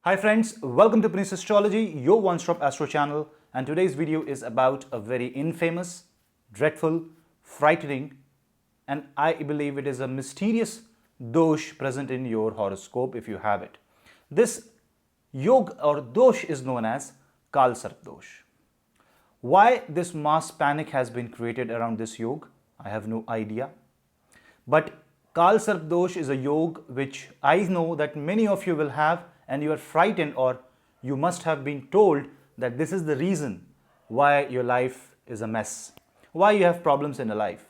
Hi friends, welcome to Punneit Astrology, your one-stop astro channel, and today's video is about a very infamous, dreadful, frightening, and I believe it is a mysterious dosh present in your horoscope if you have it. This yog or dosh is known as Kalsarp dosh. Why this mass panic has been created around this yog, I have no idea. But Kalsarp dosh is a yog which I know that many of you will have, and you are frightened, or you must have been told that this is the reason why your life is a mess, why you have problems in your life,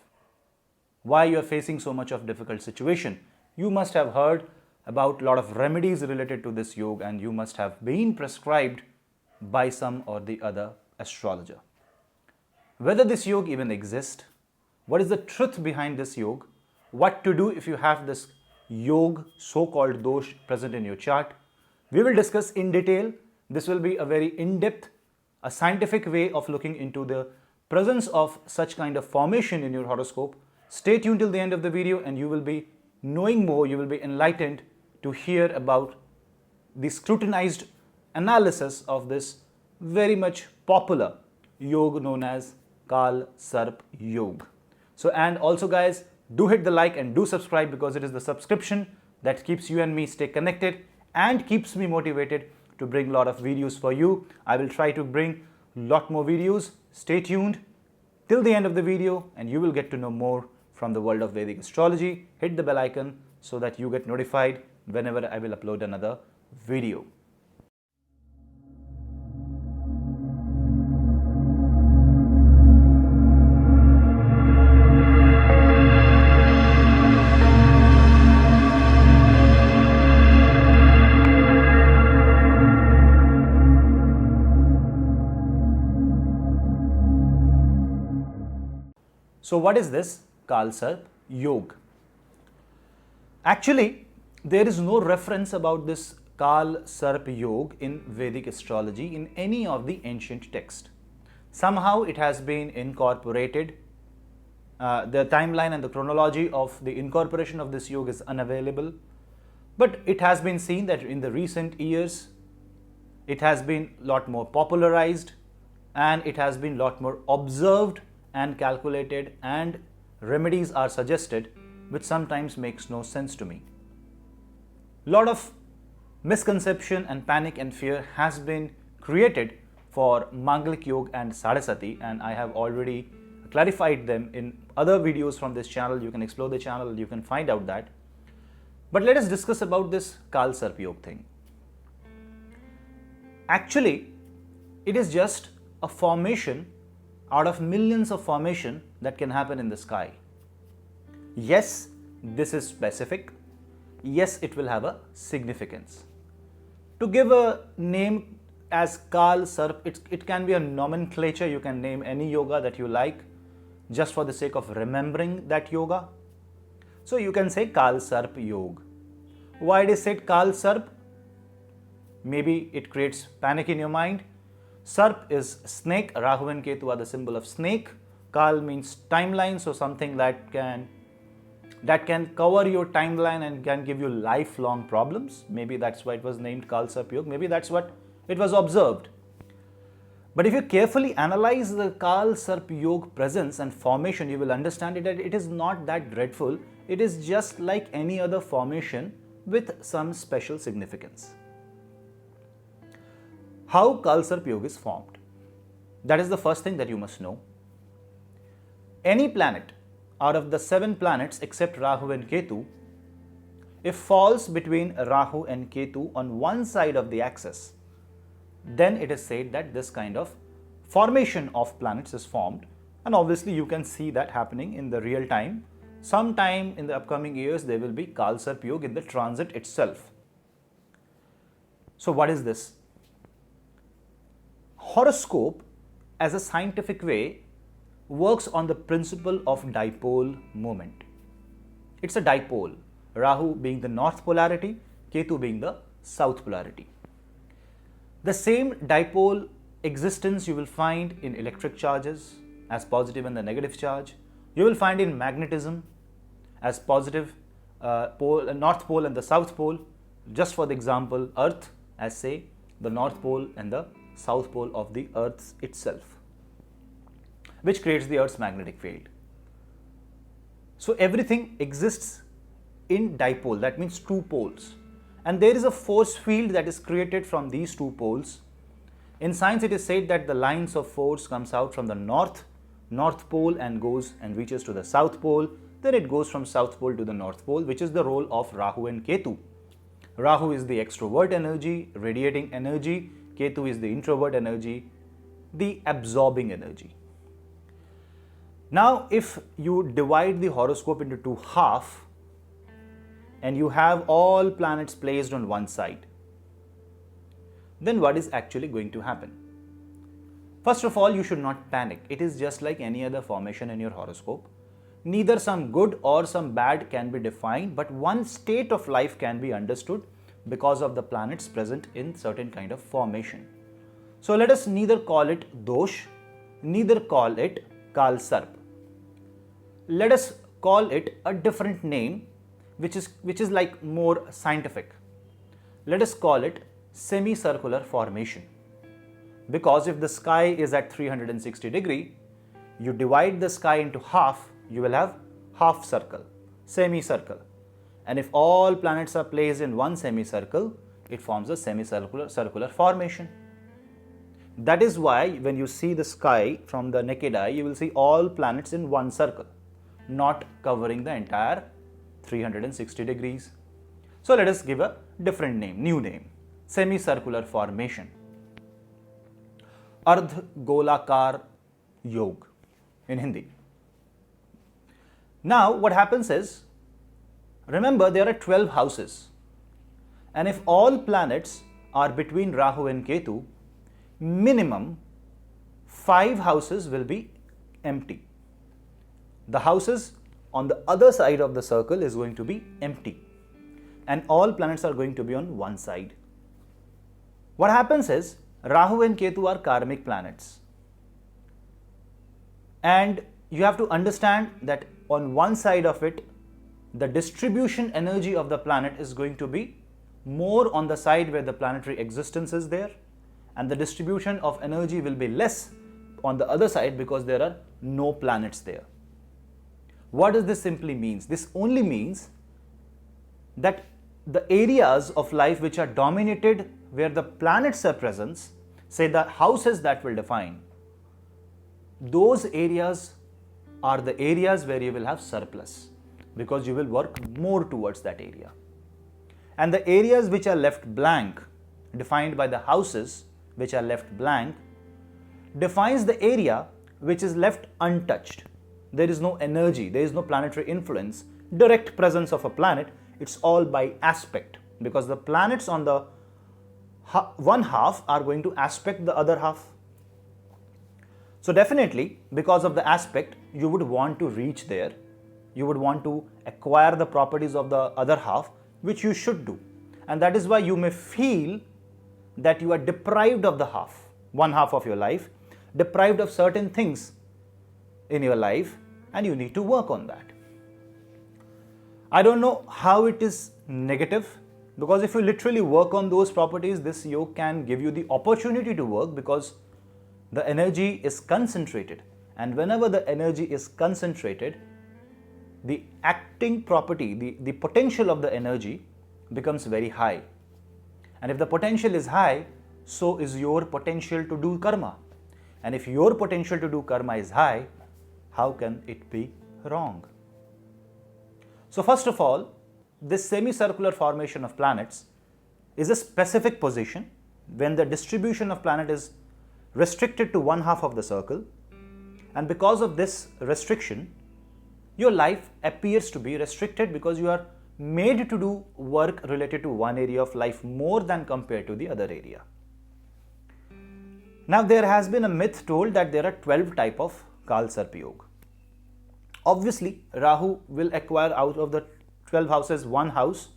why you are facing so much of difficult situation. You must have heard about a lot of remedies related to this yoga, and you must have been prescribed by some or the other astrologer. Whether this yoga even exists, what is the truth behind this yoga, what to do if you have this yoga, so-called dosh present in your chart, we will discuss in detail. This will be a very in-depth, a scientific way of looking into the presence of such kind of formation in your horoscope. Stay tuned till the end of the video and you will be knowing more, you will be enlightened to hear about the scrutinized analysis of this very much popular yoga known as Kalsarp yoga. So, and also guys, do hit the like and do subscribe, because it is the subscription that keeps you and me stay connected and keeps me motivated to bring a lot of videos for you. I will try to bring a lot more videos. Stay tuned till the end of the video and you will get to know more from the world of Vedic astrology. Hit the bell icon so that you get notified whenever I will upload another video. So what is this Kalsarp yoga? Actually, there is no reference about this Kalsarp yoga in Vedic astrology in any of the ancient texts. Somehow it has been incorporated. The timeline and the chronology of the incorporation of this yoga is unavailable. But it has been seen that in the recent years, it has been a lot more popularized and it has been a lot more observed and calculated, and remedies are suggested, which sometimes makes no sense to me. Lot of misconception and panic and fear has been created for Mangalik Yoga and Sadhasati, and I have already clarified them in other videos from this channel. You can explore the channel, you can find out that. But let us discuss about this Kalsarp yoga thing. Actually, it is just a formation out of millions of formation that can happen in the sky. Yes, this is specific. Yes, it will have a significance. To give a name as Kalsarp, it can be a nomenclature. You can name any yoga that you like just for the sake of remembering that yoga. So you can say Kalsarp yoga. Why it is said Kalsarp? Maybe it creates panic in your mind. Sarp is snake, Rahu and Ketu are the symbol of snake. Kal means timeline, so something that can cover your timeline and can give you lifelong problems. Maybe that's why it was named Kalsarp yoga. Maybe that's what it was observed. But if you carefully analyze the Kalsarp yoga presence and formation, you will understand that it is not that dreadful. It is just like any other formation with some special significance. How Kalsarp yoga is formed? That is the first thing that you must know. Any planet out of the 7 planets except Rahu and Ketu, if falls between Rahu and Ketu on one side of the axis, then it is said that this kind of formation of planets is formed, and obviously you can see that happening in the real time. Sometime in the upcoming years there will be Kalsarp yoga in the transit itself. So what is this? Horoscope as a scientific way works on the principle of dipole moment. It's a dipole, Rahu being the north polarity, Ketu being the south polarity. The same dipole existence you will find in electric charges as positive and the negative charge. You will find in magnetism as positive north pole and the south pole. Just for the example, Earth as say the North Pole and the South Pole of the Earth itself, which creates the Earth's magnetic field. So everything exists in dipole, that means two poles, and there is a force field that is created from these two poles. In science it is said that the lines of force comes out from the North Pole and goes and reaches to the South Pole, then it goes from South Pole to the North Pole, which is the role of Rahu and Ketu. Rahu is the extrovert energy, radiating energy, Ketu is the introvert energy, the absorbing energy. Now if you divide the horoscope into two halves and you have all planets placed on one side, then what is actually going to happen? First of all, you should not panic. It is just like any other formation in your horoscope. Neither some good or some bad can be defined, but one state of life can be understood because of the planets present in certain kind of formation. So let us neither call it dosh, neither call it Kalsarp. Let us call it a different name which is like more scientific. Let us call it semicircular formation. Because if the sky is at 360 degree, you divide the sky into half, you will have half circle, semicircle. And if all planets are placed in one semicircle, it forms a semicircular formation. That is why when you see the sky from the naked eye, you will see all planets in one circle, not covering the entire 360 degrees. So let us give a different name, new name, semicircular formation. Ardh Golakar Yog in Hindi. Now what happens is, remember there are 12 houses, and if all planets are between Rahu and Ketu, minimum 5 houses will be empty. The houses on the other side of the circle is going to be empty, and all planets are going to be on one side. What happens is, Rahu and Ketu are karmic planets, and you have to understand that on one side of it, the distribution energy of the planet is going to be more on the side where the planetary existence is there, and the distribution of energy will be less on the other side because there are no planets there. What does this simply mean? This only means that the areas of life which are dominated where the planets are present, say the houses that will define, those areas are the areas where you will have surplus because you will work more towards that area. And the areas which are left blank, defined by the houses which are left blank, defines the area which is left untouched. There is no energy, there is no planetary influence, direct presence of a planet. It's all by aspect, because the planets on the one half are going to aspect the other half. So definitely, because of the aspect, you would want to reach there. You would want to acquire the properties of the other half, which you should do. And that is why you may feel that you are deprived of the half, one half of your life, deprived of certain things in your life, and you need to work on that. I don't know how it is negative, because if you literally work on those properties, this yoga can give you the opportunity to work, because the energy is concentrated, and whenever the energy is concentrated, the acting property, the potential of the energy becomes very high. And if the potential is high, so is your potential to do karma. And if your potential to do karma is high, how can it be wrong? So first of all, this semicircular formation of planets is a specific position when the distribution of planet is restricted to one half of the circle, and because of this restriction, your life appears to be restricted because you are made to do work related to one area of life more than compared to the other area. Now there has been a myth told that there are 12 types of Kalsarp Yoga. Obviously, Rahu will acquire out of the 12 houses one house,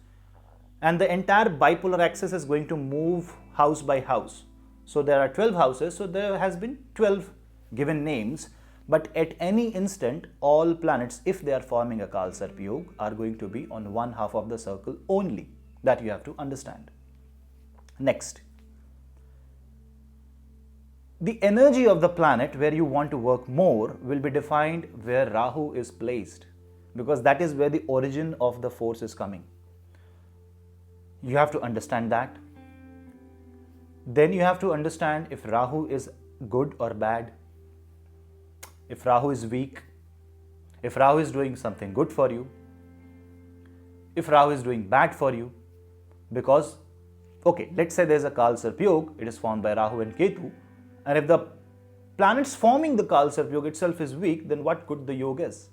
and the entire bipolar axis is going to move house by house. So there are 12 houses, so there has been 12 given names, but at any instant, all planets, if they are forming a Kalsarp Yoga, are going to be on one half of the circle only. That you have to understand. Next, the energy of the planet where you want to work more will be defined where Rahu is placed, because that is where the origin of the force is coming. You have to understand that. Then you have to understand if Rahu is good or bad, if Rahu is weak, if Rahu is doing something good for you, if Rahu is doing bad for you. Because, okay, let's say there's a Kalsarp Yoga, it is formed by Rahu and Ketu, and if the planets forming the Kalsarp Yoga itself is weak, then what good the yoga is?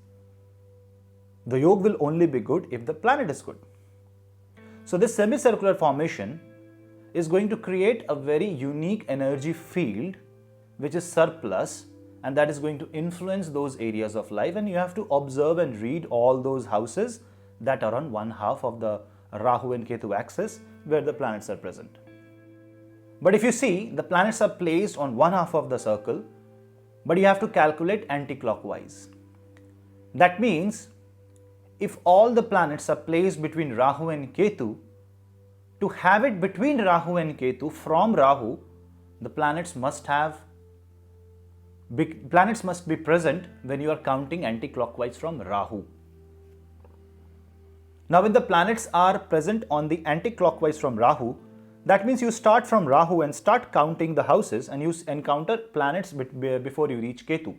The yoga will only be good if the planet is good. So this semicircular formation is going to create a very unique energy field which is surplus, and that is going to influence those areas of life, and you have to observe and read all those houses that are on one half of the Rahu and Ketu axis where the planets are present. But if you see, the planets are placed on one half of the circle, but you have to calculate anti-clockwise. That means if all the planets are placed between Rahu and Ketu, to have it between Rahu and Ketu from Rahu, the planets must be present when you are counting anti-clockwise from Rahu. Now when the planets are present on the anti-clockwise from Rahu, that means you start from Rahu and start counting the houses, and you encounter planets before you reach Ketu.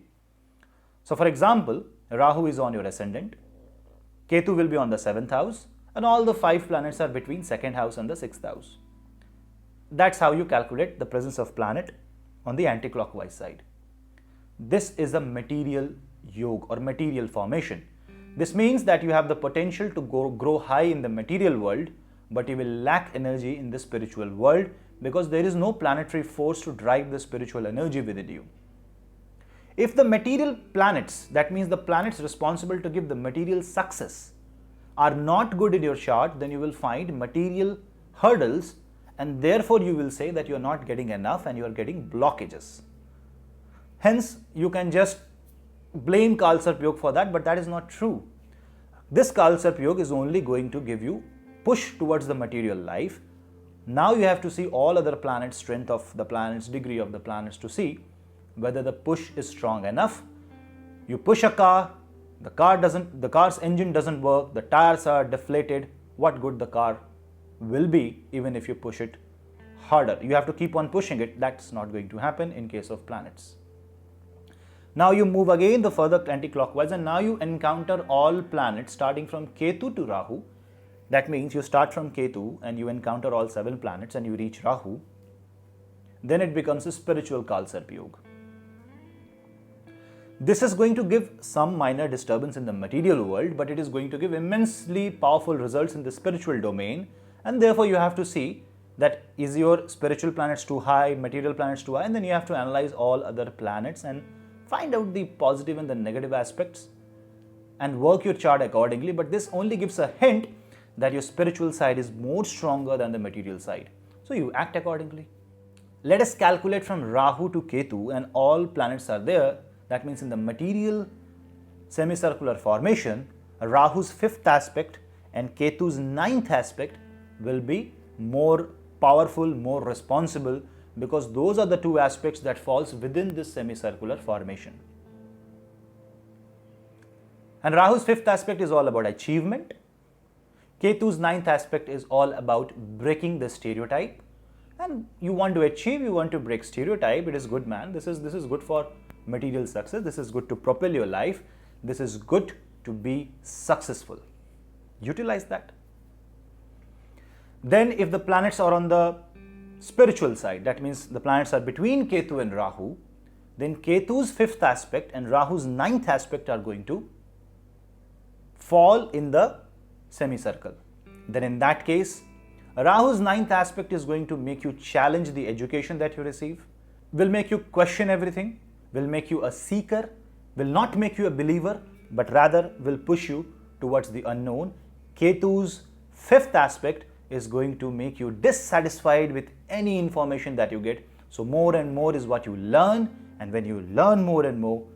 So for example, Rahu is on your ascendant, Ketu will be on the 7th house, and all the 5 planets are between 2nd house and the 6th house. That's how you calculate the presence of planet on the anti-clockwise side. This is a material yoga or material formation. This means that you have the potential to grow high in the material world, but you will lack energy in the spiritual world because there is no planetary force to drive the spiritual energy within you. If the material planets, that means the planets responsible to give the material success, are not good in your chart, then you will find material hurdles, and therefore you will say that you are not getting enough and you are getting blockages. Hence, you can just blame Kalsarp Yoga for that, but that is not true. This Kalsarp Yoga is only going to give you push towards the material life. Now you have to see all other planets, strength of the planets, degree of the planets, to see whether the push is strong enough. You push a car, the car's engine doesn't work, the tires are deflated. What good the car will be even if you push it harder? You have to keep on pushing it. That's not going to happen in case of planets. Now you move again the further anti-clockwise, and now you encounter all planets starting from Ketu to Rahu. That means you start from Ketu and you encounter all 7 planets and you reach Rahu. Then it becomes a spiritual Kalsarp Yoga. This is going to give some minor disturbance in the material world, but it is going to give immensely powerful results in the spiritual domain, and therefore you have to see that is your spiritual planets too high, material planets too high, and then you have to analyze all other planets and find out the positive and the negative aspects and work your chart accordingly. But this only gives a hint that your spiritual side is more stronger than the material side. So you act accordingly. Let us calculate from Rahu to Ketu, and all planets are there. That means in the material semicircular formation, Rahu's 5th aspect and Ketu's 9th aspect will be more powerful, more responsible, because those are the 2 aspects that falls within this semicircular formation. And Rahu's 5th aspect is all about achievement. Ketu's 9th aspect is all about breaking the stereotype. And you want to achieve, you want to break stereotype, it is good, man. This is good for material success. This is good to propel your life. This is good to be successful. Utilize that. Then if the planets are on the spiritual side, that means the planets are between Ketu and Rahu, then Ketu's 5th aspect and Rahu's 9th aspect are going to fall in the semicircle. Then in that case, Rahu's 9th aspect is going to make you challenge the education that you receive, will make you question everything, will make you a seeker, will not make you a believer, but rather will push you towards the unknown. Ketu's 5th aspect is going to make you dissatisfied with any information that you get. So more and more is what you learn, and when you learn more and more,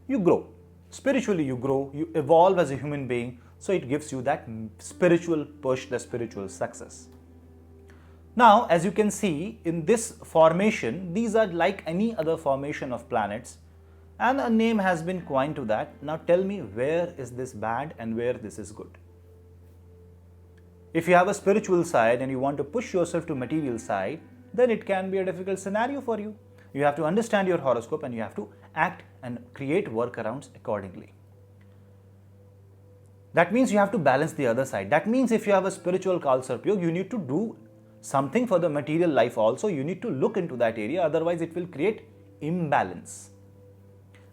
you grow. Spiritually you grow, you evolve as a human being, so it gives you that spiritual push, the spiritual success. Now, as you can see in this formation, these are like any other formation of planets, and a name has been coined to that. Now tell me, where is this bad and where this is good? If you have a spiritual side and you want to push yourself to material side, then it can be a difficult scenario for you. You have to understand your horoscope and you have to act and create workarounds accordingly. That means you have to balance the other side. That means if you have a spiritual Kalsarp Yoga, you need to do something for the material life also. You need to look into that area, otherwise it will create imbalance.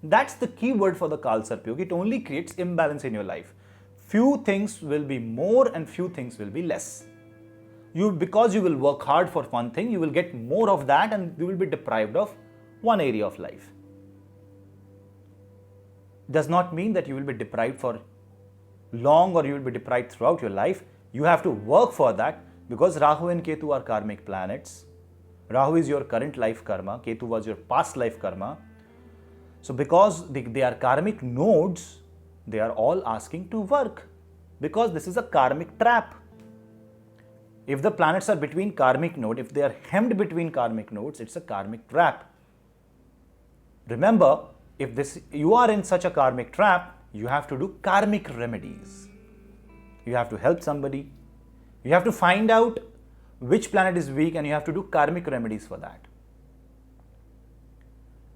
That's the key word for the Kalsarp Yoga. It only creates imbalance in your life. Few things will be more and few things will be less. Because you will work hard for one thing, you will get more of that and you will be deprived of one area of life. Does not mean that you will be deprived for long or you will be deprived throughout your life. You have to work for that, because Rahu and Ketu are karmic planets. Rahu is your current life karma, Ketu was your past life karma. So because they are karmic nodes, they are all asking to work, because this is a karmic trap. If the planets are between karmic node, if they are hemmed between karmic nodes, it's a karmic trap. Remember, if you are in such a karmic trap, you have to do karmic remedies. You have to help somebody. You have to find out which planet is weak and you have to do karmic remedies for that.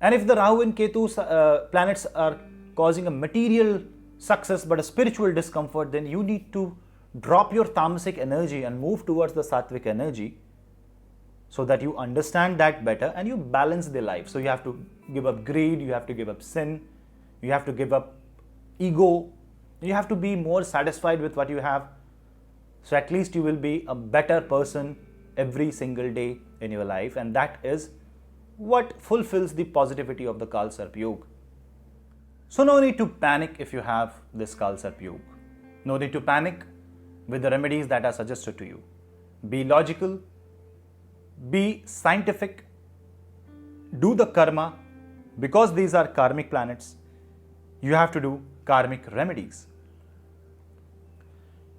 And if the Rahu and Ketu planets are causing a material success but a spiritual discomfort, then you need to drop your tamasic energy and move towards the sattvic energy, so that you understand that better and you balance the life. So you have to give up greed, you have to give up sin, you have to give up ego, you have to be more satisfied with what you have. So at least you will be a better person every single day in your life, and that is what fulfills the positivity of the Kalsarp Yoga. So no need to panic if you have this Kalsarp Yoga. No need to panic with the remedies that are suggested to you. Be logical, be scientific, do the karma. Because these are karmic planets, you have to do karmic remedies.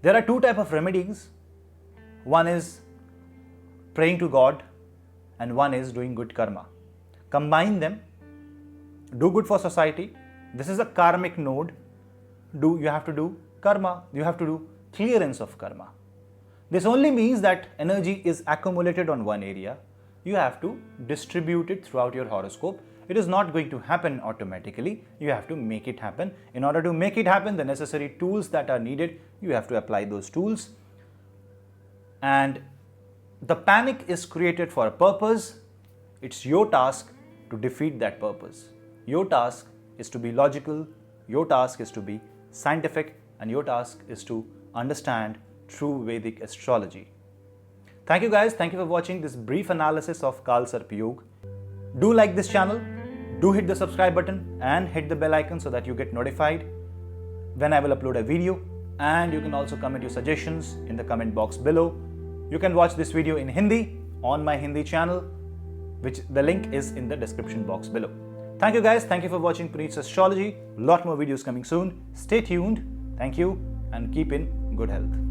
There are two types of remedies. One is praying to God and one is doing good karma. Combine them, do good for society. This is a karmic node. You have to do karma, you have to do clearance of karma. This only means that energy is accumulated on one area. You have to distribute it throughout your horoscope. It is not going to happen automatically. You have to make it happen. In order to make it happen, the necessary tools that are needed, you have to apply those tools. And the panic is created for a purpose. It's your task to defeat that purpose. Your task is to be logical, your task is to be scientific, and your task is to understand true Vedic astrology. Thank you guys. Thank you for watching this brief analysis of Kalsarp Yoga. Do like this channel, do hit the subscribe button and hit the bell icon so that you get notified when I will upload a video. And you can also comment your suggestions in the comment box below. You can watch this video in Hindi on my Hindi channel, which the link is in the description box below. Thank you guys. Thank you for watching Punneit Astrology. Lot more videos coming soon. Stay tuned. Thank you and keep in good health.